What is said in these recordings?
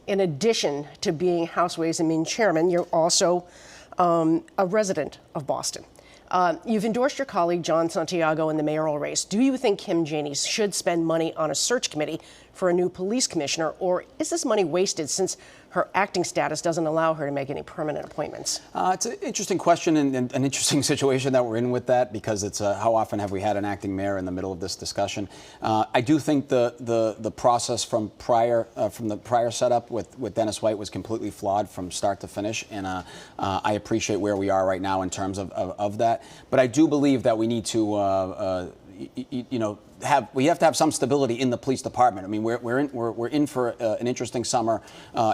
in addition to being House Ways and Means Chairman, you're also a resident of Boston. You've endorsed your colleague John Santiago in the mayoral race. Do you think Kim Janey should spend money on a search committee for a new police commissioner, or is this money wasted since her acting status doesn't allow her to make any permanent appointments? It's an interesting question and an interesting situation that we're in with that, because it's how often have we had an acting mayor in the middle of this discussion? I do think the process from the prior setup with Dennis White was completely flawed from start to finish, and I appreciate where we are right now in terms of that. But I do believe that we need to we have to have some stability in the police department. I mean, we're in for an interesting summer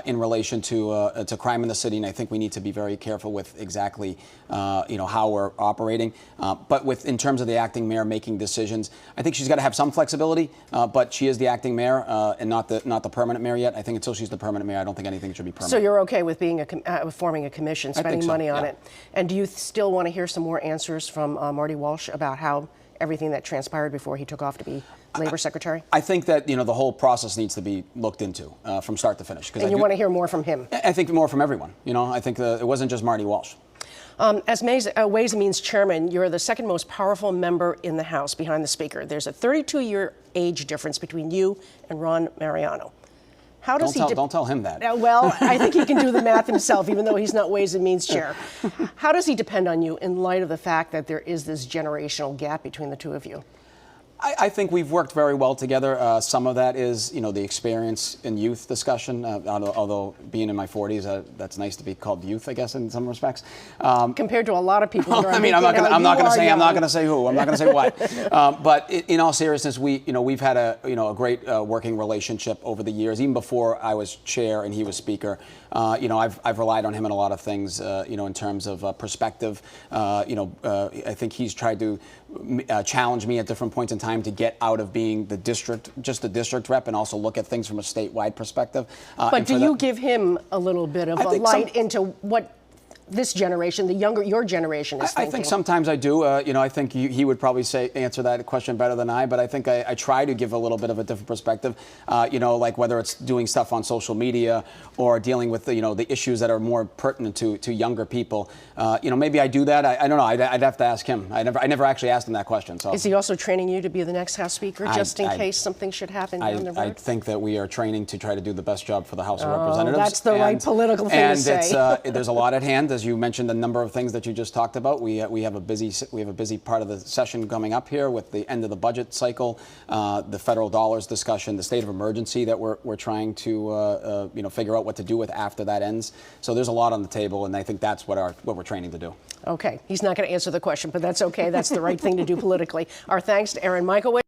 in relation to crime in the city, and I think we need to be very careful with exactly how we're operating. But in terms of the acting mayor making decisions, I think she's got to have some flexibility. But she is the acting mayor and not the permanent mayor yet. I think until she's the permanent mayor, I don't think anything should be permanent. So you're okay with being forming a commission, spending money on it, and do you still want to hear some more answers from Marty Walsh about how everything that transpired before he took off to be labor secretary? I think that the whole process needs to be looked into from start to finish. And you want to hear more from him? I think more from everyone. I think it wasn't just Marty Walsh. As Ways and Means Chairman, you're the second most powerful member in the House behind the Speaker. There's a 32-year age difference between you and Ron Mariano. How does don't tell him that. Well, I think he can do the math himself, even though he's not Ways and Means Chair. How does he depend on you in light of the fact that there is this generational gap between the two of you? I think we've worked very well together. Some of that is, the experience in youth discussion. Although being in my 40s, that's nice to be called youth, I guess, in some respects. Compared to a lot of people. I mean, I'm not going to say who. I'm not going to say what. But in all seriousness, we've had a great working relationship over the years. Even before I was chair and he was speaker, I've relied on him in a lot of things. In terms of perspective. I think he's tried to challenge me at different points in time to get out of being just the district rep, and also look at things from a statewide perspective. But do you give him a little bit of a light into what this generation, your generation is thinking? I think sometimes I do. I think he would probably answer that question better than I, but I think I try to give a little bit of a different perspective, like whether it's doing stuff on social media or dealing with the issues that are more pertinent to younger people. Maybe I do that. I don't know. I'd have to ask him. I never actually asked him that question. So. Is he also training you to be the next House Speaker, just in case something should happen down the road? I think that we are training to try to do the best job for the House of Representatives. That's the right political thing to say. And there's a lot at hand. As you mentioned, a number of things that you just talked about. We have a busy part of the session coming up here with the end of the budget cycle, the federal dollars discussion, the state of emergency that we're trying to figure out what to do with after that ends. So there's a lot on the table, and I think that's what we're training to do. Okay, he's not going to answer the question, but that's okay. That's the right thing to do politically. Our thanks to Aaron Michaelwitz.